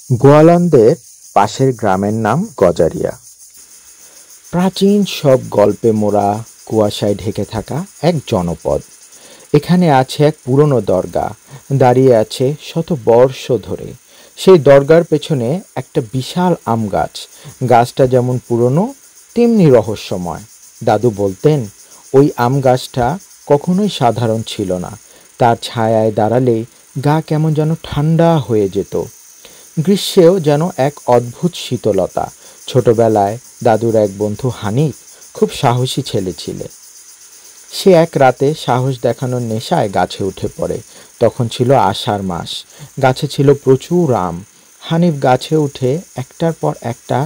গোয়ালন্দের পাশের গ্রামের নাম গজারিয়া। প্রাচীন সব গল্পে মোড়া, কুয়াশায় ঢেকে থাকা এক জনপদ। এখানে আছে এক পুরনো দরগা, দাঁড়িয়ে আছে শত বর্ষ ধরে। সেই দরগার পেছনে একটা বিশাল আম গাছ। গাছটা যেমন পুরনো তেমনি রহস্যময়। দাদু বলতেন ওই আম গাছটা কখনোই সাধারণ ছিল না। তার ছায়ায় দাঁড়ালে গা কেমন যেন ঠান্ডা হয়ে যেত। গ্রীষ্মেও যেন এক অদ্ভুত শীতলতা। ছোটবেলায় দাদুর এক বন্ধু হানিফ খুব সাহসী ছেলে ছিল। সে এক রাতে সাহস দেখানোর নেশায় গাছে উঠে পড়ে। তখন ছিল আষাঢ় মাস। গাছে ছিল প্রচুর আম। হানিফ গাছে উঠে একটার পর একটা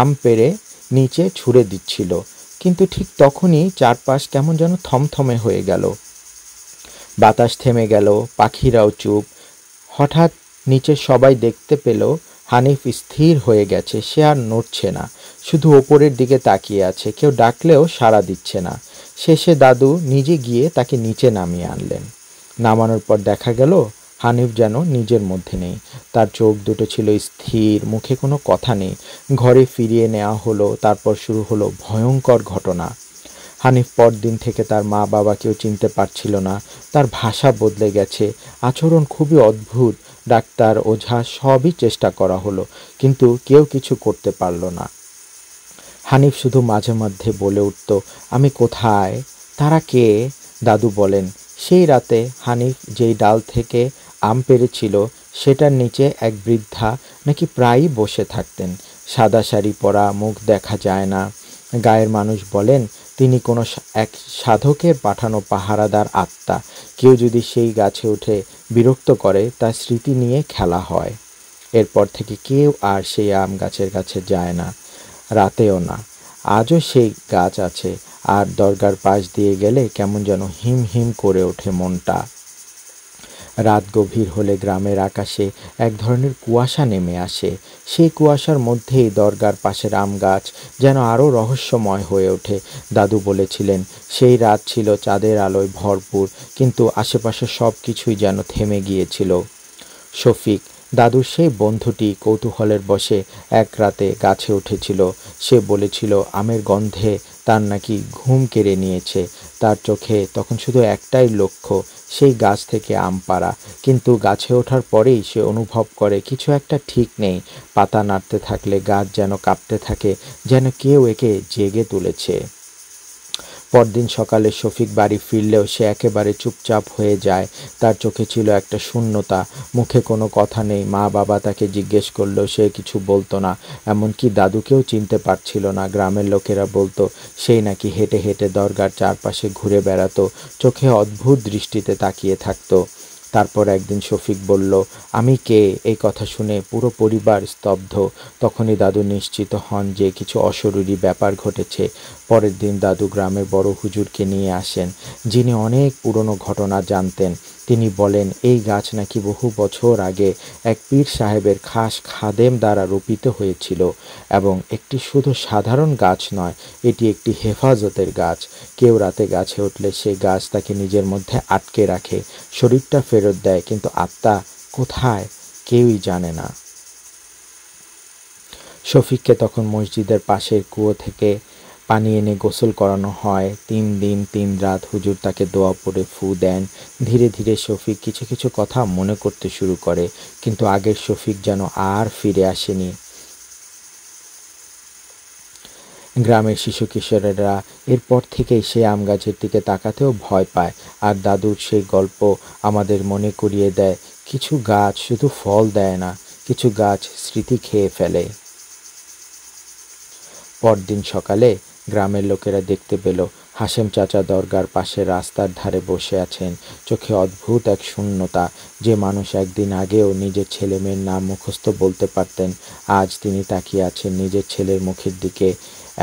আম পেড়ে নিচে ছুঁড়ে দিচ্ছিল, কিন্তু ঠিক তখনই চারপাশ কেমন যেন থমথমে হয়ে গেল। বাতাস থেমে গেল, পাখিরাও চুপ। হঠাৎ নিচে সবাই দেখতে পেল হানিফ স্থির হয়ে গেছে। সে আর নড়ছে না, শুধু ওপরের দিকে তাকিয়ে আছে। কেউ ডাকলেও সাড়া দিচ্ছে না। শেষে দাদু নিজে গিয়ে তাকে নিচে নামিয়ে আনলেন। নামানোর পর দেখা গেল হানিফ যেন নিজের মধ্যে নেই। তার চোখ দুটো ছিল স্থির, মুখে কোনো কথা নেই। ঘরে ফিরিয়ে নেওয়া হলো। তারপর শুরু হলো ভয়ঙ্কর ঘটনা। হানিফ পরদিন থেকে তার মা বাবাকেও চিনতে পারছিল না। তার ভাষা বদলে গেছে, আচরণ খুবই অদ্ভুত। ডাক্তার, ওঝা সবই চেষ্টা করা হলো, কিন্তু কেউ কিছু করতে পারল না। হানিফ শুধু মাঝে মধ্যে বলে উঠত, আমি কোথায়, তারা কে? দাদু বলেন সেই রাতে হানিফ যেই ডাল থেকে আম পেড়েছিল সেটার নিচে এক বৃদ্ধা নাকি প্রায়ই বসে থাকতেন। সাদা শাড়ি পরা, মুখ দেখা যায় না। গায়ের মানুষ বলেন তিনি কোনো এক সাধকের পাঠানো পাহারাদার আত্মা। কেউ যদি সেই গাছে উঠে বিরক্ত করে তার স্মৃতি নিয়ে খেলা হয়। এরপর থেকে কেউ আর সেই আম গাছের কাছে যায় না, রাতেও না। আজও সেই গাছ আছে, আর দরগার পাশ দিয়ে গেলে কেমন যেন হিম হিম করে ওঠে মনটা। রাত গভীর হলে গ্রামের আকাশে এক ধরনের কুয়াশা নেমে আসে। সেই কুয়াশার মধ্যেই দরগার পাশের আম গাছ যেন আরও রহস্যময় হয়ে ওঠে। দাদু বলেছিলেন সেই রাত ছিল চাঁদের আলোয় ভরপুর, কিন্তু আশেপাশে সব কিছুই যেন থেমে গিয়েছিল। শফিক, দাদুর সেই বন্ধুটি, কৌতূহলের বশে এক রাতে গাছে উঠেছিল। সে বলেছিল আমের গন্ধে তার নাকি ঘুম কেড়ে নিয়েছে। তার চোখে তখন শুধু একটাই লক্ষ্য, সেই গাছ থেকে আম পাড়া। কিন্তু গাছে ওঠার পরেই সে অনুভব করে কিছু একটা ঠিক নেই। পাতা নাড়তে থাকলে গাছ যেন কাঁপতে থাকে, যেন কেউ একে জেগে তুলেছে। পরদিন সকালে শফিক বাড়ি ফিরলেও সে একেবারে চুপচাপ হয়ে যায়। তার চোখে ছিল একটা শূন্যতা, মুখে কোনো কথা নেই। মা বাবা তাকে জিজ্ঞেস করলেও সে কিছু বলতো না, এমনকি দাদুকেও চিনতে পারছিল না। গ্রামের লোকেরা বলতো সেই নাকি হেঁটে হেঁটে দরগার চারপাশে ঘুরে বেড়াতো, চোখে অদ্ভুত দৃষ্টিতে তাকিয়ে থাকতো। তারপর একদিন শফিক বলল, আমি কে? এই কথা শুনে পুরো পরিবার স্তব্ধ। তখনই দাদু নিশ্চিত হন যে কিছু অশরীরী ব্যাপার ঘটেছে। পরের দিন দাদু গ্রামের বড় হুজুরকে নিয়ে আসেন, যিনি অনেক পুরনো ঘটনা জানতেন। তিনি বলেন এই গাছ নাকি বহু বছর আগে এক পীর সাহেবের খাস খাদেম দ্বারা রোপিত হয়েছিল, এবং একটি শুধু সাধারণ গাছ নয়, এটি একটি হেফাজতের গাছ। কেউ রাতে গাছে উঠলে সেই গাছ তাকে নিজের মধ্যে আটকে রাখে, শরীরটা ফেরত দেয়, কিন্তু আত্মা কোথায় কেউই জানে না। শফিককে তখন মসজিদের পাশের কুয়ো থেকে পানি এনে গোসল করানো হয়। 3 দিন 3 রাত হুজুর তাকে দোয়া পড়ে ফু দেন। ধীরে ধীরে শফিক কিছু কিছু কথা মনে করতে শুরু করে, কিন্তু আগের শফিক যেন আর ফিরে আসেনি। গ্রামের শিশু কিশোরেরা এরপর থেকেই সে আম গাছের দিকে তাকাতেও ভয় পায়। আর দাদুর সেই গল্প আমাদের মনে করিয়ে দেয় কিছু গাছ শুধু ফল দেয় না, কিছু গাছ স্মৃতি খেয়ে ফেলে। পরদিন সকালে গ্রামের লোকেরা দেখতে পেল হাশেম চাচা দরগার পাশে রাস্তার ধারে বসে আছেন। চোখে অদ্ভুত এক শূন্যতা। যে মানুষ একদিন আগেও নিজের ছেলে মেয়ের নাম মুখস্থ বলতে পারতেন, আজ তিনি তাকিয়ে আছেন নিজের ছেলের মুখের দিকে,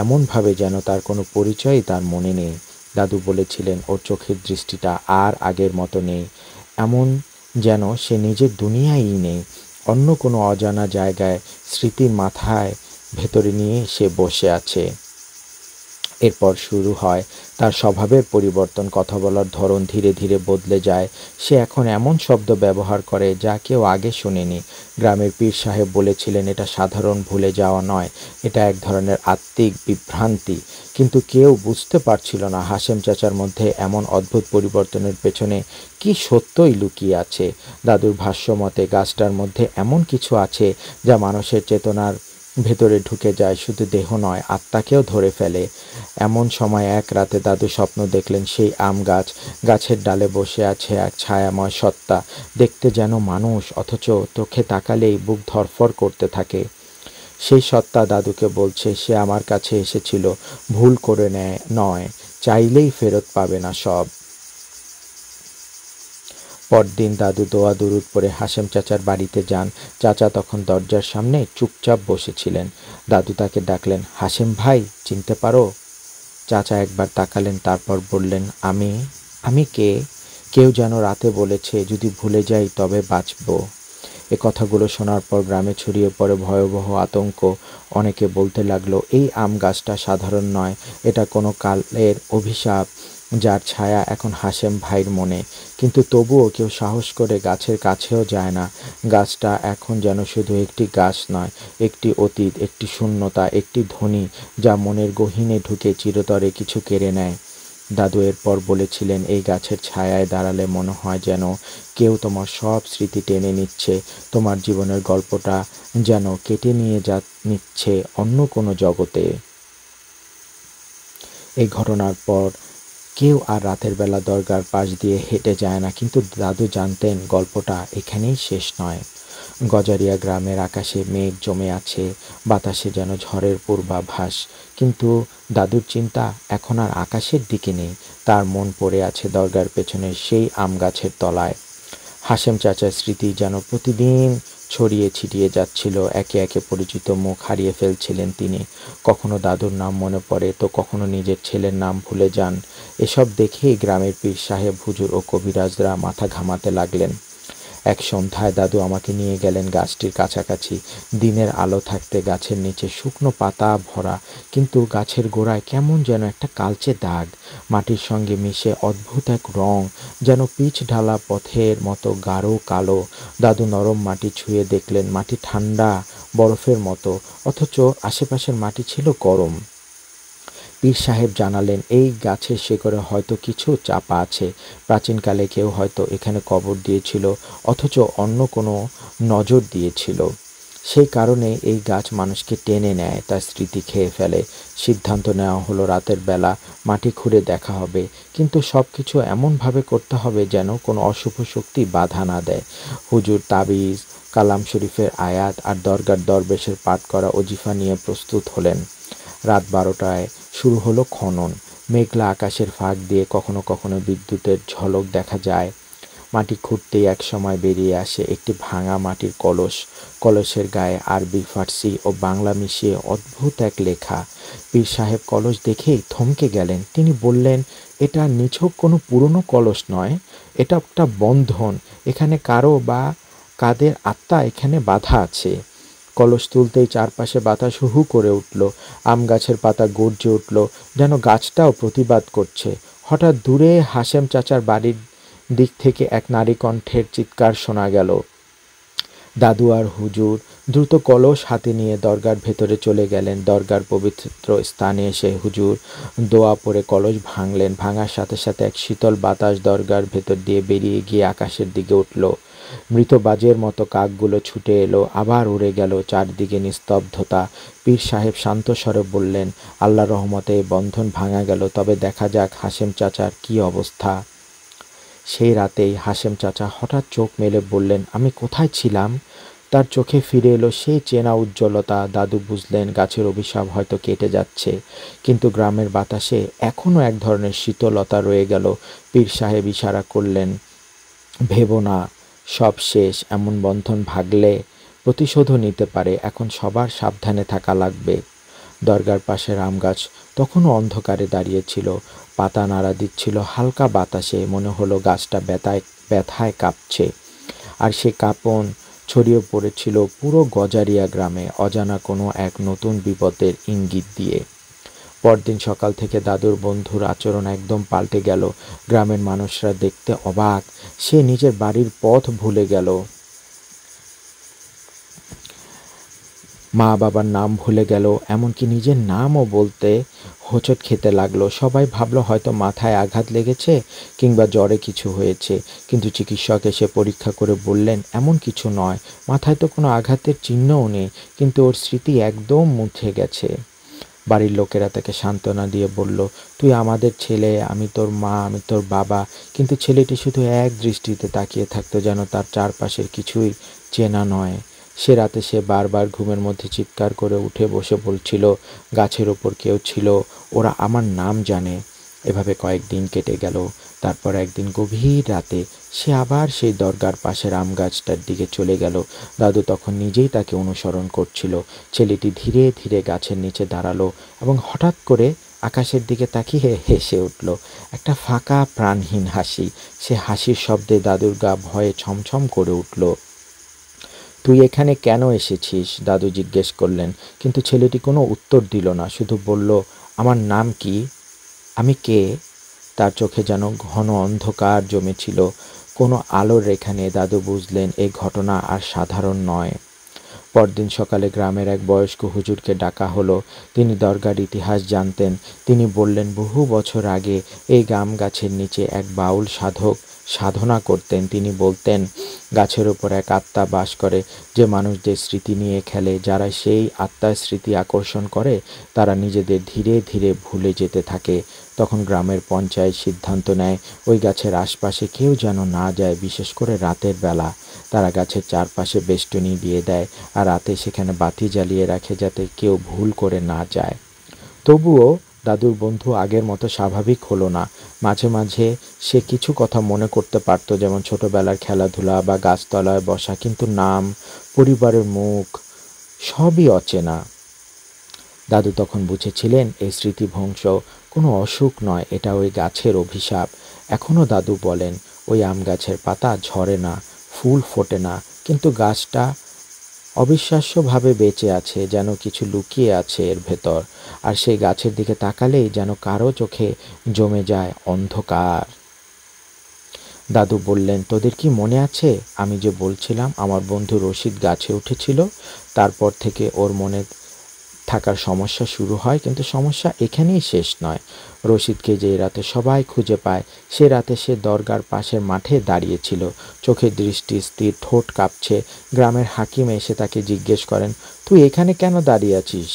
এমনভাবে যেন তার কোনো পরিচয়ই তার মনে নেই। দাদু বলেছিলেন ওর চোখের দৃষ্টিটা আর আগের মতো নেই, এমন যেন সে নিজের দুনিয়ায়ই নেই। অন্য কোনো অজানা জায়গায় স্মৃতির মাথায় ভেতরে নিয়ে সে বসে আছে। এরপর শুরু হয় তার স্বভাবের পরিবর্তন, কথা বলার ধরন ধীরে ধীরে বদলে যায়। সে এখন এমন শব্দ ব্যবহার করে যা কেউ আগে শুনেনি। গ্রামের পীর সাহেব বলেছিলেন এটা সাধারণ ভুলে যাওয়া নয়, এটা এক ধরনের আত্মিক বিভ্রান্তি। কিন্তু কেউ বুঝতে পারছিল না হাশেম চাচার মধ্যে এমন অদ্ভুত পরিবর্তনের পেছনে কি সত্যই লুকিয়ে আছে। দাদুর ভাষ্য মতে গাছটার মধ্যে এমন কিছু আছে যা মানুষের চেতনার ভেতরে ঢুকে যায়, শুধু দেহ নয় আত্মাকেও ধরে ফেলে। এমন সময় এক রাতে দাদু স্বপ্ন দেখলেন সেই আম গাছ, গাছের ডালে বসে আছে এক ছায়াময় সত্তা, দেখতে যেন মানুষ, অথচ চোখে তাকালেই বুক ধড়ফড় করতে থাকে। সেই সত্তা দাদুকে বলছে সে আমার কাছে এসেছিল, ভুল করে নয়, চাইলেই ফেরত পাবে না সব। পরদিন দাদু দোয়া দুরুদ পরে হাশেম চাচার বাড়িতে যান। চাচা তখন দরজার সামনে চুপচাপ বসেছিলেন। দাদু তাকে ডাকলেন, হাশেম ভাই, চিনতে পারো? চাচা একবার তাকালেন, তারপর বললেন, আমি আমি কে? কেউ যেন রাতে বলেছে যদি ভুলে যাই তবে বাঁচব। এ কথাগুলো শোনার পর গ্রামে ছড়িয়ে পড়ে ভয়াবহ আতঙ্ক। অনেকে বলতে লাগলো এই আম গাছটা সাধারণ নয়, এটা কোনো কালের অভিশাপ যার ছায়া এখন হাশেম ভাইয়ের মনে। কিন্তু তবুও কেউ সাহস করে গাছের কাছেও যায় না। গাছটা এখন যেন শুধু একটি গাছ নয়, একটি অতীত, একটি শূন্যতা, একটি ধ্বনি যা মনের গহীনে ঢুকে চিরতরে কিছু কেড়ে নেয়। দাদু এরপর বলেছিলেন এই গাছের ছায়ায় দাঁড়ালে মনে হয় যেন কেউ তোমার সব স্মৃতি টেনে নিচ্ছে, তোমার জীবনের গল্পটা যেন কেটে নিয়ে নিচ্ছে অন্য কোনো জগতে। এই ঘটনার পর কেউ আর রাতের বেলা দরগার পাশ দিয়ে হেঁটে যায় না। কিন্তু দাদু জানতেন গল্পটা এখানেই শেষ নয়। গজারিয়া গ্রামের আকাশে মেঘ জমে আছে, বাতাসে যেন ঝড়ের পূর্বাভাস। কিন্তু দাদুর চিন্তা এখন আর আকাশের দিকে নেই, তার মন পড়ে আছে দরগার পেছনের সেই আম গাছের তলায়। হাশেম চাচার স্মৃতি যেন প্রতিদিন ছড়িয়ে ছিটিয়ে যাচ্ছিল, একে একে পরিচিত মুখ হারিয়ে ফেলছিলেন তিনি। কখনো দাদুর নাম মনে পড়ে তো কখনো নিজের ছেলের নাম ভুলে যান। এসব দেখেই গ্রামের পীর সাহেব, হুজুর ও কবিরাজরা মাথা ঘামাতে লাগলেন। এক সন্ধ্যায় দাদু আমাকে নিয়ে গেলেন গাছটির কাছাকাছি। দিনের আলো থাকতে গাছের নিচে শুকনো পাতা ভরা, কিন্তু গাছের গোড়ায় কেমন যেন একটা কালচে দাগ, মাটির সঙ্গে মিশে অদ্ভুত এক রং, যেন পিচ ঢালা পথের মতো গাঢ় কালো। দাদু নরম মাটি ছুঁয়ে দেখলেন মাটি ঠান্ডা, বরফের মতো, অথচ আশেপাশের মাটি ছিল গরম। পীর সাহেব জানালেন এই গাছের শেকড়ে হয়তো কিছু চাপা আছে, প্রাচীনকালে কেউ হয়তো এখানে কবর দিয়েছিল, অথচ অন্য কোনো নজর দিয়েছিল। সেই কারণে এই গাছ মানুষকে টেনে নেয়, তার স্মৃতি খেয়ে ফেলে। সিদ্ধান্ত নেওয়া হলো রাতের বেলা মাটি খুঁড়ে দেখা হবে, কিন্তু সব কিছু এমনভাবে করতে হবে যেন কোনো অশুভ শক্তি বাধা না দেয়। হুজুর তাবিজ, কালাম শরীফের আয়াত আর দরগার দরবেশের পাঠ করা অজিফা নিয়ে প্রস্তুত হলেন। রাত 12টায় শুরু হলো খনন। মেঘলা আকাশের ফাঁক দিয়ে কখনো কখনো বিদ্যুতের ঝলক দেখা যায়। মাটি খুঁড়তেই এক সময় বেরিয়ে আসে একটি ভাঙা মাটির কলস। কলসের গায়ে আরবি, ফার্সি ও বাংলা মিশিয়ে অদ্ভুত এক লেখা। পীর সাহেব কলস দেখেই থমকে গেলেন। তিনি বললেন, এটা নিছক কোনো পুরনো কলস নয়, এটা একটা বন্ধন, এখানে কারো বা কাদের আত্মা এখানে বাধা আছে। কলস তুলতেই চারপাশে বাতাস হু হু করে উঠল, আম গাছের পাতা গর্জে উঠল, যেন গাছটাও প্রতিবাদ করছে। হঠাৎ দূরে হাশেম চাচার বাড়ির দিক থেকে এক নারী কণ্ঠের চিৎকার শোনা গেল। দাদু আর হুজুর দ্রুত কলস হাতে নিয়ে দরগার ভেতরে চলে গেলেন। দরগার পবিত্র স্থানে এসে হুজুর দোয়া পড়ে কলস ভাঙলেন। ভাঙার সাথে সাথে এক শীতল বাতাস দরগার ভেতর দিয়ে বেরিয়ে গিয়ে আকাশের দিকে উঠল। মৃত বাজের মতো কাকগুলো ছুটে এলো, আবার উড়ে গেল। চারদিকে নিস্তব্ধতা। পীর সাহেব শান্ত স্বরে বললেন, আল্লাহর রহমতে বন্ধন ভাঙা গেল, তবে দেখা যাক হাশেম চাচার কি অবস্থা। সেই রাতেই হাশেম চাচা হঠাৎ চোখ মেলে বললেন, আমি কোথায় ছিলাম? তার চোখে ফিরে এলো সেই চেনা উজ্জ্বলতা। দাদু বুঝলেন গাছের অভিশাপ হয়তো কেটে যাচ্ছে, কিন্তু গ্রামের বাতাসে এখনো এক ধরনের শীতলতা রয়ে গেল। পীর সাহেব ইশারা করলেন, ভেবো না, সব শেষ। এমন বন্ধন ভাগলে প্রতিশোধও নিতে পারে, এখন সবার সাবধানে থাকা লাগবে। দরগার পাশের আম গাছ তখনও অন্ধকারে দাঁড়িয়েছিল, পাতা নাড়া দিচ্ছিল হালকা বাতাসে, মনে হলো গাছটা ব্যথায় কাঁপছে। আর সে কাঁপন ছড়িয়ে পড়েছিল পুরো গজারিয়া গ্রামে, অজানা কোনো এক নতুন বিপদের ইঙ্গিত দিয়ে। পরদিন সকাল থেকে দাদুর বন্ধুর আচরণ একদম পাল্টে গেল। গ্রামের মানুষরা দেখতে অবাক। সে নিজের বাড়ির পথ ভুলে গেল, মা বাবার নাম ভুলে গেল, এমনকি নিজের নামও বলতে হোঁচট খেতে লাগলো। সবাই ভাবলো হয়তো মাথায় আঘাত লেগেছে কিংবা জ্বরে কিছু হয়েছে, কিন্তু চিকিৎসক এসে পরীক্ষা করে বললেন এমন কিছু নয়, মাথায় তো কোনো আঘাতের চিহ্নও নেই, কিন্তু ওর স্মৃতি একদম মুছে গেছে। বাড়ির লোকেরা তাকে সান্ত্বনা দিয়ে বলল, তুই আমাদের ছেলে, আমি তোর মা, আমি তোর বাবা। কিন্তু ছেলেটি শুধু এক দৃষ্টিতে তাকিয়ে থাকতো, যেন তার চারপাশের কিছুই চেনা নয়। সে রাতে সে বারবার ঘুমের মধ্যে চিৎকার করে উঠে বসে বলছিল, গাছের ওপর কেউ ছিল, ওরা আমার নাম জানে। এভাবে কয়েকদিন কেটে গেল। তারপর একদিন গভীর রাতে সে আবার সেই দরগার পাশের আম গাছটার দিকে চলে গেল। দাদু তখন নিজেই তাকে অনুসরণ করছিল। ছেলেটি ধীরে ধীরে গাছের নিচে দাঁড়ালো এবং হঠাৎ করে আকাশের দিকে তাকিয়ে হেসে উঠল, একটা ফাঁকা প্রাণহীন হাসি। সে হাসির শব্দে দাদুর গা ভয়ে ছমছম করে উঠল। তুই এখানে কেন এসেছিস? দাদু জিজ্ঞেস করলেন, কিন্তু ছেলেটি কোনো উত্তর দিল না, শুধু বলল, আমার নাম কি, আমি কে? তার চোখে যেন ঘন অন্ধকার জমেছিল, কোনো আলোর রেখা নেই। দাদু বুঝলেন এই ঘটনা আর সাধারণ নয়। পরদিন সকালে গ্রামের এক বয়স্ক হুজুরকে ডাকা হলো। তিনি দরগার ইতিহাস জানতেন। তিনি বললেন, বহু বছর আগে এই গাম গাছের নিচে এক বাউল সাধক সাধনা করতেন। তিনি বলতেন, গাছের ওপর এক আত্মা বাস করে, যে মানুষদের স্মৃতি নিয়ে খেলে। যারা সেই আত্মার স্মৃতি আকর্ষণ করে, তারা নিজেদের ধীরে ধীরে ভুলে যেতে থাকে। তখন গ্রামের পঞ্চায়েত সিদ্ধান্ত নেয় ওই গাছের আশপাশে কেউ যেন না যায়, বিশেষ করে রাতের বেলা। তারা গাছের চারপাশে বেষ্টনী দিয়ে দেয় আর রাতে সেখানে বাতি জ্বালিয়ে রাখে, যাতে কেউ ভুল করে না যায়। তবুও দাদুর বন্ধু আগের মতো স্বাভাবিক হলো না। মাঝে মাঝে সে কিছু কথা মনে করতে পারত, যেমন ছোটবেলার খেলাধুলা বা গাছতলায় বসা, কিন্তু নাম, পরিবারের মুখ সবই অচেনা। দাদু তখন বুঝেছিলেন এই স্মৃতিভ্রংশ কোনো অসুখ নয়, এটা ওই গাছের অভিশাপ। এখনও দাদু বলেন, ওই আম গাছের পাতা ঝরে না, ফুল ফোটে না, কিন্তু গাছটা অবিশ্বাস্যভাবে বেঁচে আছে, যেন কিছু লুকিয়ে আছে এর ভেতর। আর সেই গাছের দিকে তাকালেই যেন কারো চোখে জমে যায় অন্ধকার। দাদু বললেন, তোদের কি মনে আছে আমি যে বলছিলাম আমার বন্ধু রশিদ গাছে উঠেছিল? তারপর থেকে ওর মনে থাকার সমস্যা শুরু হয়, কিন্তু সমস্যা এখানেই শেষ নয়। রশিদকে যে রাতে সবাই খুঁজে পায়, সে রাতে সে দরগার পাশের মাঠে দাঁড়িয়েছিল, চোখের দৃষ্টি স্থির, ঠোঁট কাঁপছে। গ্রামের হাকিম এসে তাকে জিজ্ঞেস করেন, তুই এখানে কেন দাঁড়িয়ে আছিস?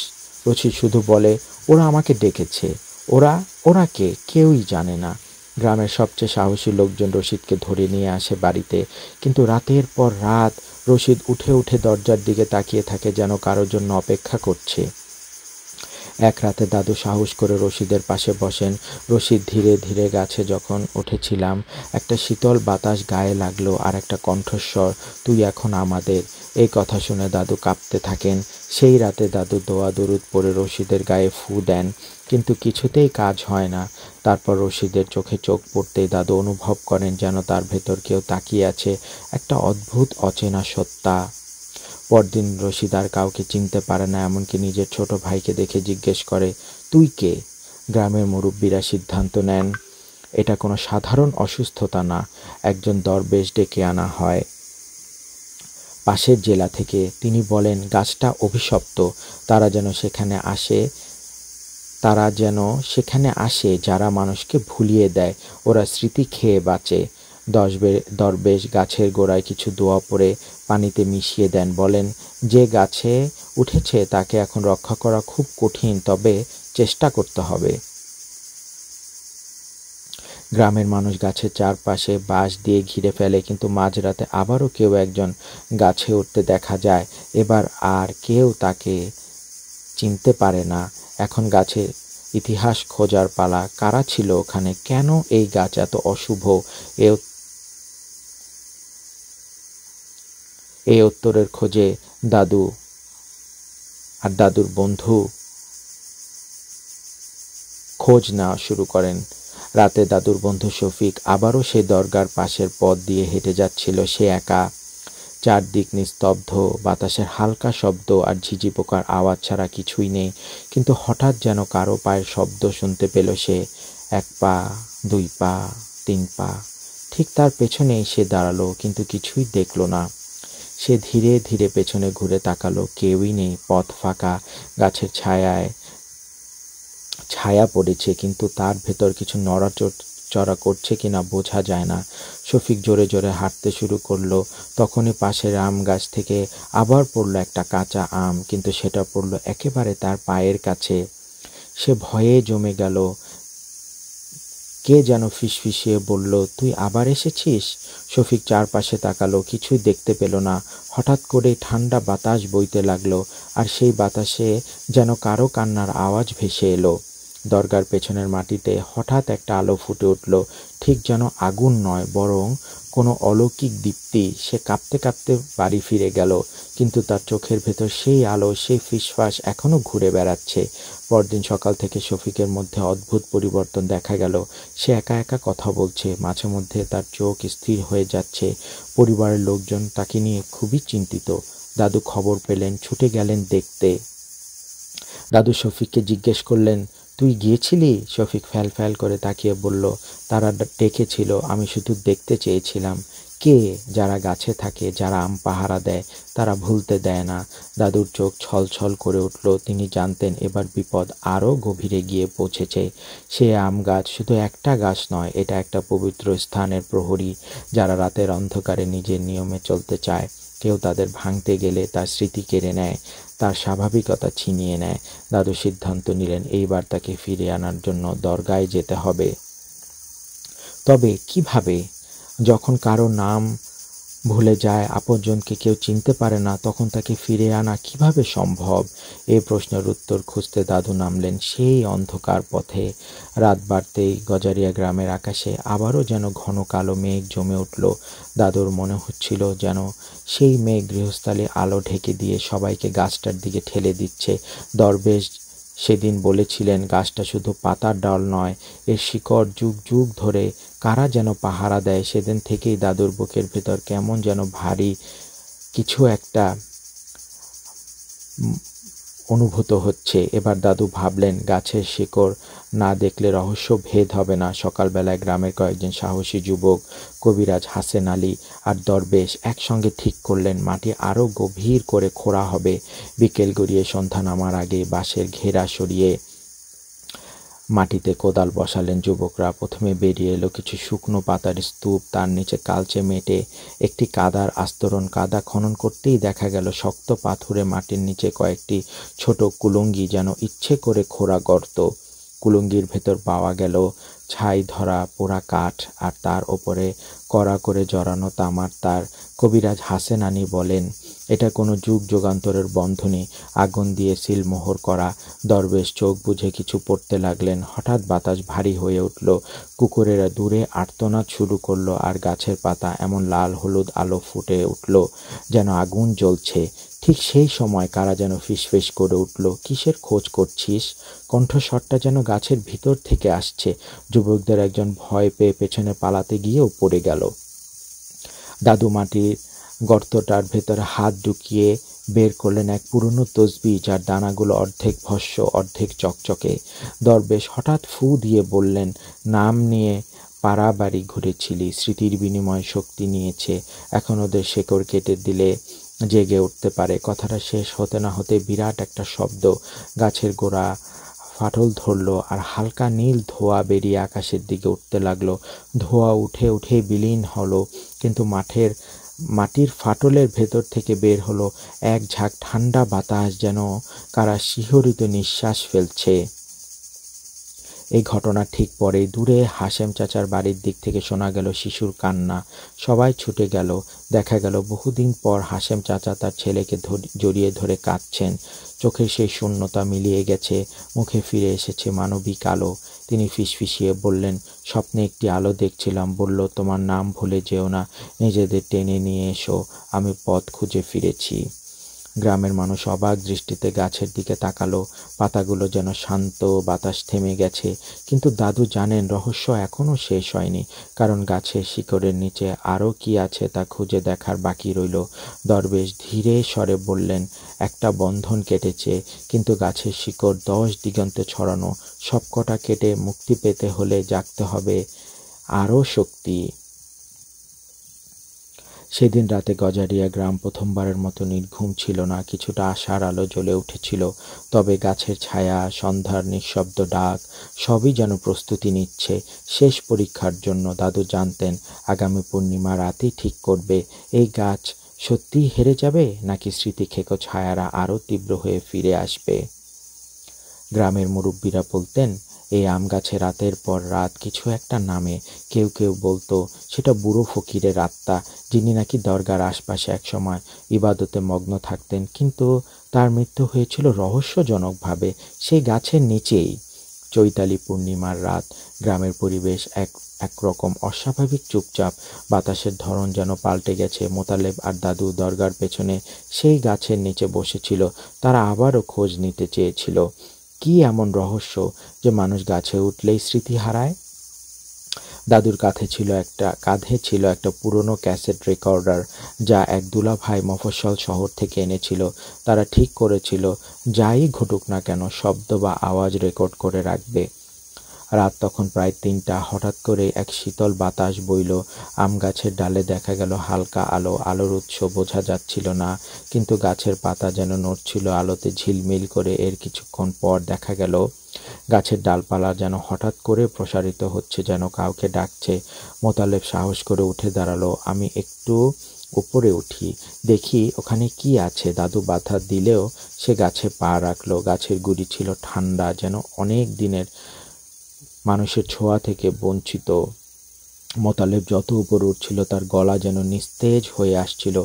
রশিদ শুধু বলে, ওরা আমাকে ডেকেছে। ওরা ওরা কে? কেউই জানে না। গ্রামের সবচেয়ে সাহসী লোকজন রশিদকে ধরে নিয়ে আসে বাড়িতে, কিন্তু রাতের পর রাত রশিদ উঠে উঠে দরজার দিকে তাকিয়ে থাকে, যেন কারোর জন্য অপেক্ষা করছে। এক রাতে দাদু সাহস করে রশিদের পাশে বসেন। রশিদ, ধীরে ধীরে গাছে যখন উঠেছিলাম একটা শীতল বাতাস গায়ে লাগলো, আর একটা কণ্ঠস্বর, তুই এখন আমাদের। এই কথা শুনে দাদু কাঁপতে থাকেন। সেই রাতে দাদু দোয়া দরুদ পড়ে রশিদের গায়ে ফু দেন, কিন্তু কিছুতেই কাজ হয় না। তারপর রশিদের চোখে চোখ পড়তেই দাদু অনুভব করেন যেন তার ভেতর কেউ তাকিয়ে আছে, একটা অদ্ভুত অচেনা সত্তা। পরদিন রশিদ আর কাউকে চিনতে পারে না, এমনকি নিজের ছোট ভাইকে দেখে জিজ্ঞেস করে, তুই কে? গ্রামের মুরব্বীরা সিদ্ধান্ত নেন এটা কোনো সাধারণ অসুস্থতা না, একজন দরবেশ ডেকে আনা হয় পাশের জেলা থেকে। তিনি বলেন, গাছটা অভিশপ্ত, তারা যেন সেখানে আসে যারা মানুষকে ভুলিয়ে দেয়, ওরা স্মৃতি খেয়ে বাঁচে। দরবেশ গাছের গোড়ায় কিছু দোয়া পড়ে পানিতে মিশিয়ে দেন, বলেন, যে গাছে উঠেছে তাকে এখন রক্ষা করা খুব কঠিন, তবে চেষ্টা করতে হবে। গ্রামের মানুষ গাছের চারপাশে বাঁশ দিয়ে ঘিরে ফেলে, কিন্তু মাঝরাতে আবারও কেউ একজন গাছে উঠতে দেখা যায়। এবার আর কেউ তাকে চিনতে পারে না। এখন গাছের ইতিহাস খোঁজার পালা। কারা ছিল ওখানে? কেন এই গাছ এত অশুভ? এই উত্তরের খোঁজে দাদু আর দাদুর বন্ধু খোঁজ নেওয়া শুরু করেন। রাতে দাদুর বন্ধু শফিক আবারও সেই দরগার পাশের পথ দিয়ে হেঁটে যাচ্ছিল। সে একা, চারদিক নিস্তব্ধ, বাতাসের হালকা শব্দ আর ঝিঝি পোকার আওয়াজ ছাড়া কিছুই নেই। কিন্তু হঠাৎ যেন কারো পায়ের শব্দ শুনতে পেল সে। 1 পা, 2 পা, 3 পা। ঠিক তার পেছনেই সে দাঁড়ালো, কিন্তু কিছুই দেখল না। সে ধীরে ধীরে পেছনে ঘুরে তাকালো, কেউই নেই, পথ ফাঁকা, গাছের ছায়া পড়েছে, কিন্তু তার ভেতর কিছু নড়াচড়া করছে কিনা বোঝা যায় না। শফিক জোরে জোরে হাঁটতে শুরু করলো। তখনই পাশের আম গাছ থেকে আবার পড়লো একটা কাঁচা আম, কিন্তু সেটা পড়লো একেবারে তার পায়ের কাছে। সে ভয়ে জমে গেল। কে যেন ফিসফিসিয়ে বলল, তুই আবার এসেছিস? শফিক চারপাশে তাকালো, কিছুই দেখতে পেল না। হঠাৎ করে ঠান্ডা বাতাস বইতে লাগলো, আর সেই বাতাসে যেন কারো কান্নার আওয়াজ ভেসে এলো। দরগার পেছনের মাটিতে হঠাৎ একটা আলো ফুটে উঠল, ঠিক যেন আগুন নয়, বরং কোনো অলৌকিক দীপ্তি। সে কাঁপতে কাঁপতে বাড়ি ফিরে গেল, কিন্তু তার চোখের ভেতর সেই আলো, সেই ফিসফাস এখনো ঘুরে বেড়াচ্ছে। পরদিন সকাল থেকে শফিকের মধ্যে অদ্ভুত পরিবর্তন দেখা গেল। সে একা একা কথা বলছে, মাঝে মধ্যে তার চোখ স্থির হয়ে যাচ্ছে। পরিবারের লোকজন তাকে নিয়ে খুবই চিন্তিত। দাদু খবর পেলেন, ছুটে গেলেন দেখতে। দাদু শফিককে জিজ্ঞেস করলেন, তুই গিয়েছিলি? শফিক ফ্যাল ফ্যাল করে তাকিয়ে বলল, তারা ডেকেছিল, আমি শুধু দেখতে চেয়েছিলাম। কে? যারা গাছে থাকে, যারা আম পাহারা দেয়, তারা ভুলতে দেয় না। দাদুর চোখ ছলছল করে উঠল। তিনি জানতেন এবার বিপদ আরও গভীরে গিয়ে পৌঁছেছে। সে আম গাছ শুধু একটা গাছ নয়, এটা একটা পবিত্র স্থানের প্রহরী, যারা রাতের অন্ধকারে নিজের নিয়মে চলতে চায়। কেউ তাদের ভাঙতে গেলে তার স্মৃতি কেড়ে নেয়, তার স্বাভাবিকতা ছিনিয়ে নেয়। দাদু সিদ্ধান্ত নিলেন এইবার তাকে ফিরে আনার জন্য দরগায় যেতে হবে। তবে কিভাবে? যখন কারো নাম ভুলে যায়, আপনজনকে কেউ চিনতে পারে না, তখন তাকে ফিরে আনা কিভাবে সম্ভব? এই প্রশ্নের উত্তর খুঁজতে দাদু নামলেন সেই অন্ধকার পথে। রাত বাড়তেই গজারিয়া গ্রামের আকাশে আবারও যেন ঘন কালো মেঘ জমে উঠল। দাদুর মনে হচ্ছিল যেন সেই মেঘ গৃহস্থালী আলো ঢেকে দিয়ে সবাইকে গাছটার দিকে ঠেলে দিচ্ছে। দরবেশ সেদিন বলেছিলেন, গাছটা শুধু পাতার ডাল নয়, এর শিকড় যুগ যুগ ধরে কারা যেন পাহারা দেয়। সেদিন থেকেই দাদুর বুকের ভেতর কেমন যেন ভারী কিছু একটা অনুভূত হচ্ছে। এবার দাদু ভাবলেন, গাছের শিকড় না দেখলে রহস্য ভেদ হবে না। সকালবেলায় গ্রামের কয়েকজন সাহসী যুবক, কবিরাজ হাসেন আলী আর দরবেশ একসঙ্গে ঠিক করলেন মাটি আরও গভীর করে খোঁড়া হবে। বিকেল গড়িয়ে সন্ধ্যা নামার আগে বাঁশের ঘেরা সরিয়ে মাটিতে কোদাল বসালেন যুবকরা। প্রথমে বেরিয়ে এলো কিছু শুকনো পাতার স্তূপ, তার নিচে কালচে মেটে একটি কাদার আস্তরণ। কাদা খনন করতেই দেখা গেল শক্ত পাথুরে মাটির নিচে কয়েকটি ছোট কুলঙ্গি, যেন ইচ্ছে করে খোঁড়া গর্ত। কুলঙ্গির ভেতর পাওয়া গেল ছাই ধরা পোড়া কাঠ, আর তার ওপরে কড়া করে জড়ানো তামার তার। কবিরাজ হাসেন আলী বলেন, এটা কোনো যুগ যুগান্তরের বন্ধনী, আগুন দিয়ে সিলমোহর করা। দরবেশ চোখ বুঝে কিছু পড়তে লাগলেন। হঠাৎ বাতাস ভারী হয়ে উঠল, কুকুরেরা দূরে আর্তনাদ শুরু করলো, আর গাছের পাতা এমন লাল হলুদ আলো ফুটে উঠল যেন আগুন জ্বলছে। ঠিক সেই সময় কারা যেন ফিসফিস করে উঠল, কিসের খোঁজ করছিস? কণ্ঠস্বরটা যেন গাছের ভিতর থেকে আসছে। যুবকদের একজন ভয় পেয়ে পেছনে পালাতে গিয়েও পড়ে গেল। দাদু মাটির গর্তটার ভেতরে হাত ঢুকিয়ে বের করলেন এক পুরনো তসবিহ, যার দানাগুলো অর্ধেক ভস্ম অর্ধেক চকচকে। দরবেশ হঠাৎ ফু দিয়ে বললেন, নাম নিয়ে পাড়া বাড়ি ঘুরেছিলি, স্মৃতির বিনিময়ে শক্তি নিয়েছে, এখন ওদের শেকড় কেটে দিলে জেগে উঠতে পারে। কথাটা শেষ হতে না হতে বিরাট একটা শব্দ, গাছের গোড়া ফাটল ধরল, আর হালকা নীল ধোঁয়া বেরিয়ে আকাশের দিকে উঠতে লাগলো। ধোঁয়া উঠে উঠে বিলীন হলো, কিন্তু মাটির ফাটলের ভেতর থেকে বের হলো এক ঝাঁক ঠান্ডা বাতাস, যেন কারা শিহরিত নিঃশ্বাস ফেলছে। এই ঘটনার ঠিক পরেই দূরে হাশেম চাচার বাড়ির দিক থেকে শোনা গেল শিশুর কান্না। সবাই ছুটে গেল। দেখা গেল বহুদিন পর হাশেম চাচা তার ছেলেকে জড়িয়ে ধরে কাঁদছেন। চোখে সেই শূন্যতা মিলিয়ে গেছে, মুখে ফিরে এসেছে মানবিক আলো। তিনি ফিসফিসিয়ে বললেন, স্বপ্নে একটি আলো দেখছিলাম, বলল তোমার নাম ভুলে যেও না, নিজেদের টেনে নিয়ে এসো, আমি পথ খুঁজে ফিরেছি। গ্রামের মানুষ অবাক দৃষ্টিতে গাছের দিকে তাকালো। পাতাগুলো যেন শান্ত, বাতাস থেমে গেছে। কিন্তু দাদু জানেন রহস্য এখনো শেষ হয়নি, কারণ গাছের শিকড়ের নিচে আরও কি আছে তা খুঁজে দেখার বাকি রইল। দরবেশ ধীরে স্বরে বললেন, একটা বন্ধন কেটেছে, কিন্তু গাছের শিকড় 10 দিগন্তে ছড়ানো। সবকটা কেটে মুক্তি পেতে হলে জাগতে হবে আরও শক্তি। সেদিন রাতে গজারিয়া গ্রাম প্রথমবারের মতো নির্ঘুম ছিল না। কিছুটা আশার আলো জ্বলে উঠেছিল, তবে গাছের ছায়া, সন্ধ্যার নিঃশব্দ ডাক সবই যেন প্রস্তুতি নিচ্ছে শেষ পরীক্ষার জন্য। দাদু জানতেন আগামী পূর্ণিমা রাতেই ঠিক করবে এই গাছ সত্যিই হেরে যাবে, নাকি স্মৃতি খেকো ছায়ারা আরও তীব্র হয়ে ফিরে আসবে। গ্রামের মুরব্বীরা বলতেন, এই আম গাছে রাতের পর রাত কিছু একটা নামে। কেউ কেউ বলতো সেটা বুড়ো ফকিরের আত্মা, যিনি নাকি দরগার আশপাশে একসময় ইবাদতে মগ্ন থাকতেন, কিন্তু তার মৃত্যু হয়েছিল রহস্যজনকভাবে সেই গাছের নিচেই। চৈতালি পূর্ণিমার রাত। গ্রামের পরিবেশ একরকম অস্বাভাবিক চুপচাপ। বাতাসের ধরন যেন পাল্টে গেছে। মোতালেব আর দাদু দরগার পেছনে সেই গাছের নিচে বসেছিল। তারা আবারও খোঁজ নিতে চেয়েছিল, কি এমন রহস্য যে মানুষ গাছে উঠলেই স্মৃতি হারায়। দাদুর কাঁধে ছিল একটা পুরনো ক্যাসেট রেকর্ডার, যা এক দুলাভাই মফস্বল শহর থেকে এনেছিল। তারা ঠিক করেছিল যাই ঘটুক না কেন শব্দ বা আওয়াজ রেকর্ড করে রাখবে। রাত তখন প্রায় 3টা। হঠাৎ করে এক শীতল বাতাস বইল। আম গাছের ডালে দেখা গেল হালকা আলো। আলোর উৎস বোঝা যাচ্ছিল না, কিন্তু গাছের পাতা যেন নড়ছিল আলোতে ঝিলমিল করে। এর কিছুক্ষণ পর দেখা গেল গাছের ডালপালা যেন হঠাৎ করে প্রসারিত হচ্ছে, যেন কাউকে ডাকছে। মোতালেব সাহস করে উঠে দাঁড়ালো। আমি একটু উপরে উঠি, দেখি ওখানে কি আছে। দাদু বাধা দিলেও সে গাছে পা রাখলো। গাছের গুড়ি ছিল ঠান্ডা, যেন অনেক দিনের মানুষের ছোঁয়া থেকে বঞ্চিত। মোতালেব যত উপরে উঠছিল তার গলা যেন নিস্তেজ হয়ে আসছিল।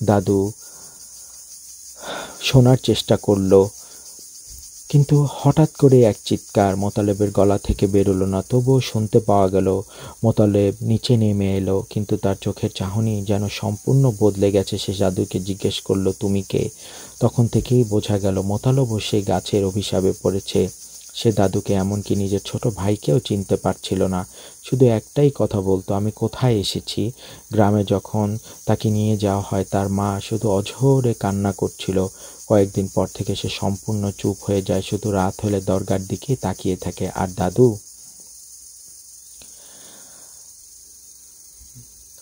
দাদু শোনার চেষ্টা করলো, কিন্তু হঠাৎ করে এক চিৎকার মোতালেবের গলা থেকে বেরোলো না, তবুও শুনতে পাওয়া গেল। মোতালেব নিচে নেমে এলো, কিন্তু তার চোখের চাহনি যেন সম্পূর্ণ বদলে গেছে। সে দাদুকে জিজ্ঞেস করলো, তুমি কে? তখন থেকেই বোঝা গেল মোতালেবও সেই গাছের অভিশাপে পড়েছে। সে দাদুকে, এমনকি নিজের ছোট ভাইকেও চিনতে পারছিল না। শুধু একটাই কথা বলতো, আমি কোথায় এসেছি। গ্রামে যখন তাকে নিয়ে যাওয়া হয় তার মা শুধু অঝোরে কান্না করছিল। কয়েকদিন পর থেকে সে সম্পূর্ণ চুপ হয়ে যায়, শুধু রাত হলে দরগার দিকে তাকিয়ে থাকে। আর দাদু?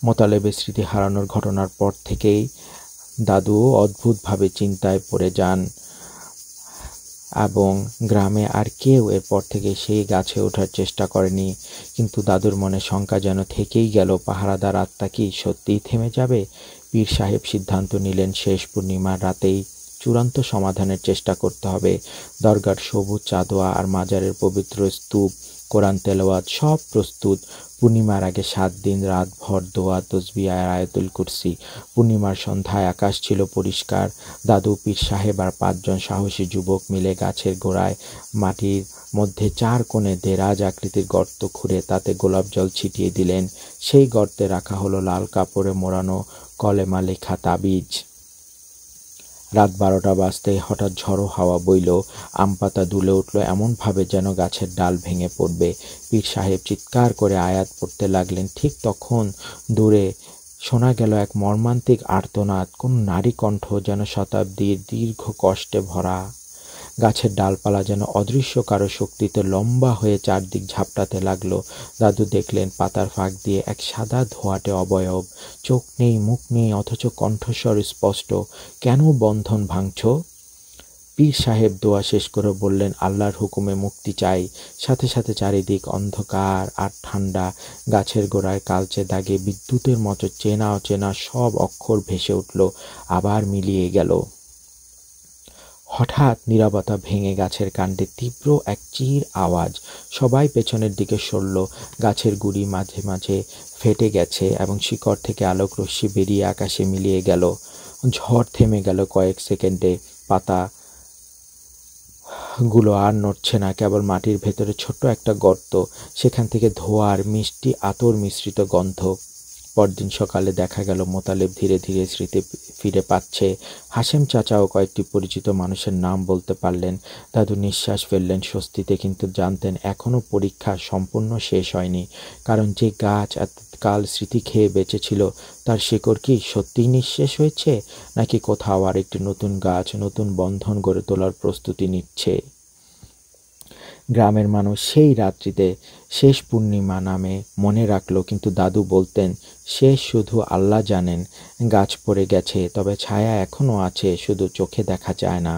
মোতালেবের স্মৃতি হারানোর ঘটনার পর থেকেই দাদু অদ্ভুতভাবে চিন্তায় পড়ে যান, এবং গ্রামে আর কেউ এরপর থেকে সেই গাছে ওঠার চেষ্টা করেনি। কিন্তু দাদুর মনে শঙ্কা যেন থেকেই গেল, পাহারাদার আত্মা কি সত্যিই থেমে যাবে? পীর সাহেব সিদ্ধান্ত নিলেন শেষ পূর্ণিমার রাতেই চূড়ান্ত সমাধানের চেষ্টা করতে হবে। দরগার সবুজ চাঁদোয়া আর মাজারের পবিত্র স্তূপ, কোরআন তেলাওয়াত সব প্রস্তুত। পূর্ণিমার আগে 7 দিন রাতভর দোয়া, তসবিহ আর আয়াতুল কুরসি। পূর্ণিমার সন্ধ্যায় আকাশ ছিল পরিষ্কার। দাদু, পীর সাহেব আর 5 জন সাহসী যুবক মিলে গাছের গোড়ায় মাটির মধ্যে 4 কোণে দেরাজ আকৃতির গর্ত খুঁড়ে তাতে গোলাপ জল ছিটিয়ে দিলেন। সেই গর্তে রাখা হলো লাল কাপড়ে মোড়ানো কলেমা লেখা তাবিজ। রাত 12টা বাজতেই হঠাৎ ঝড়ো হাওয়া বইল। আম পাতা দুলে উঠল এমনভাবে যেন গাছের ডাল ভেঙে পড়বে। পীর সাহেব চিৎকার করে আয়াত পড়তে লাগলেন। ঠিক তখন দূরে শোনা গেল এক মর্মান্তিক আর্তনাদ, কোন নারী কণ্ঠ, যেন শতাব্দীর দীর্ঘ কষ্টে ভরা। গাছের ডালপালা যেন অদৃশ্য কারো শক্তিতে লম্বা হয়ে চারদিক ঝাপটাতে লাগলো। দাদু দেখলেন পাতার ফাঁক দিয়ে এক সাদা ধোঁয়াটে অবয়ব। চোখ নেই, মুখ নেই, অথচ কণ্ঠস্বর স্পষ্ট। কেন বন্ধন ভাঙছ? পীর সাহেব দোয়া শেষ করে বললেন, আল্লাহর হুকুমে মুক্তি চাই। সাথে সাথে চারিদিক অন্ধকার আর ঠান্ডা। গাছের গোড়ায় কালচে দাগে বিদ্যুতের মতো চেনা অচেনা সব অক্ষর ভেসে উঠল, আবার মিলিয়ে গেল। হঠাৎ নীরবতা ভেঙে গাছের কাণ্ডে তীব্র এক চির আওয়াজ। সবাই পেছনের দিকে সরল। গাছের গুড়ি মাঝে মাঝে ফেটে গেছে এবং শিকড় থেকে আলোক রশ্মি বেরিয়ে আকাশে মিলিয়ে গেল। ঝড় থেমে গেল কয়েক সেকেন্ডে। পাতা গুলো আর নড়ছে না, কেবল মাটির ভেতরে ছোট্ট একটা গর্ত, সেখান থেকে ধোঁয়ার মিষ্টি আতর মিশ্রিত গন্ধ। পরদিন সকালে দেখা গেল মোতালেব ধীরে ধীরে স্মৃতি ফিরে পাচ্ছে। হাশেম চাচাও কয়েকটি পরিচিত মানুষের নাম বলতে পারলেন। দাদু নিঃশ্বাস ফেললেন স্বস্তিতে, কিন্তু জানতেন এখনও পরীক্ষা সম্পূর্ণ শেষ হয়নি। কারণ যে গাছ এতকাল স্মৃতি খেয়ে বেঁচেছিল তার শিকড় কি সত্যিই নিঃশেষ হয়েছে, নাকি কোথাও আর একটি নতুন গাছ, নতুন বন্ধন গড়ে তোলার প্রস্তুতি নিচ্ছে? গ্রামের মানুষ সেই রাত্রিতে শেষ পূর্ণিমা নামে মনে রাখল, কিন্তু দাদু বলতেন শেষ শুধু আল্লাহ জানেন। গাছ পড়ে গেছে, তবে ছায়া এখনও আছে, শুধু চোখে দেখা যায় না।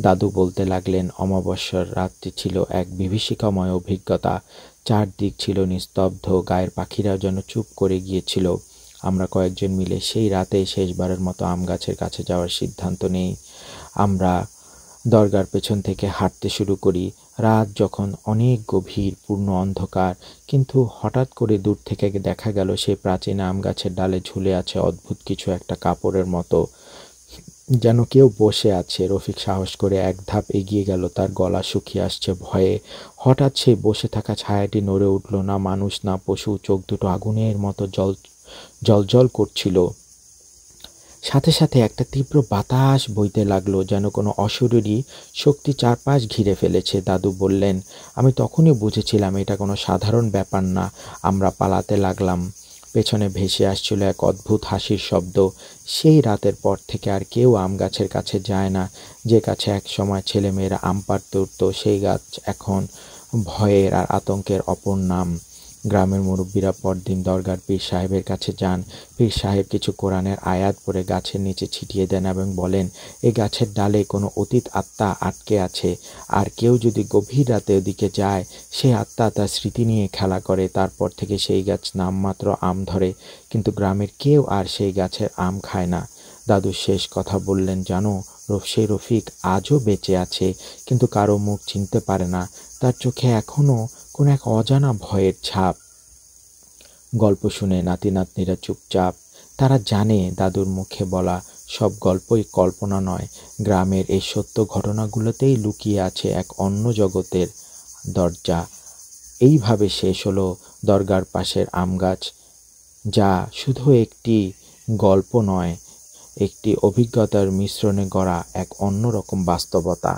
দাদু বলতে লাগলেন, অমাবস্যার রাত্রি ছিল এক বিভীষিকাময় অভিজ্ঞতা। চারদিক ছিল নিস্তব্ধ, গায়ের পাখিরা যেন চুপ করে গিয়েছিল। আমরা কয়েকজন মিলে সেই রাতে শেষবারের মতো আম গাছের কাছে যাওয়ার সিদ্ধান্ত নেই। আমরা দরগার পেছন থেকে হাঁটতে শুরু করি। রাত যখন অনেক গভীর, পূর্ণ অন্ধকার, কিন্তু হঠাৎ করে দূর থেকে দেখা গেল সেই প্রাচীন আম গাছের ডালে ঝুলে আছে অদ্ভুত কিছু একটা, কাপড়ের মতো, যেন কেউ বসে আছে। রফিক সাহস করে এক ধাপ এগিয়ে গেল, তার গলা শুকিয়ে আসছে ভয়ে। হঠাৎ সেই বসে থাকা ছায়াটি নড়ে উঠল, না মানুষ না পশু, চোখ দুটো আগুনের মতো জল করছিল। সাথে সাথে একটা তীব্র বাতাস বইতে লাগলো, যেন কোনো অশরীরী শক্তি চারপাশ ঘিরে ফেলেছে। দাদু বললেন, আমি তখনই বুঝেছিলাম এটা কোনো সাধারণ ব্যাপার না। আমরা পালাতে লাগলাম। পেছনে ভেসে আসছিল এক অদ্ভুত হাসির শব্দ। সেই রাতের পর থেকে আর কেউ আম গাছের কাছে যায় না। যে গাছে এক সময় ছেলেমেয়েরা আম পাড়তে উঠত, সেই গাছ এখন ভয়ের আর আতঙ্কের অপর নাম। গ্রামের মুরব্বীরা পরদিন দরগার পীর সাহেবের কাছে যান। পীর সাহেব কিছু কোরআনের আয়াত পড়ে গাছের নিচে ছিটিয়ে দেন এবং বলেন, এই গাছের ডালে কোনো অতীত আত্মা আটকে আছে, আর কেউ যদি গভীর রাতে ওদিকে যায়, সেই আত্মা তার স্মৃতি নিয়ে খেলা করে। তারপর থেকে সেই গাছ নামমাত্র আম ধরে, কিন্তু গ্রামের কেউ আর সেই গাছের আম খায় না। দাদু শেষ কথা বললেন, জানো, সেই রফিক আজও বেঁচে আছে, কিন্তু কারো মুখ চিনতে পারে না। তার চোখে এখনো কোন এক অজানা ভয়ের ছাপ। গল্প শুনে নাতি নাতনিরা চুপচাপ। তারা জানে দাদুর মুখে বলা সব গল্পই কল্পনা নয়। গ্রামের এই সত্য ঘটনাগুলোতেই লুকিয়ে আছে এক অন্য জগতের দরজা। এইভাবে শেষ হলো দরগার পাশের আম গাছ, যা শুধু একটি গল্প নয়, একটি অভিজ্ঞতার মিশ্রণে গড়া এক অন্যরকম বাস্তবতা।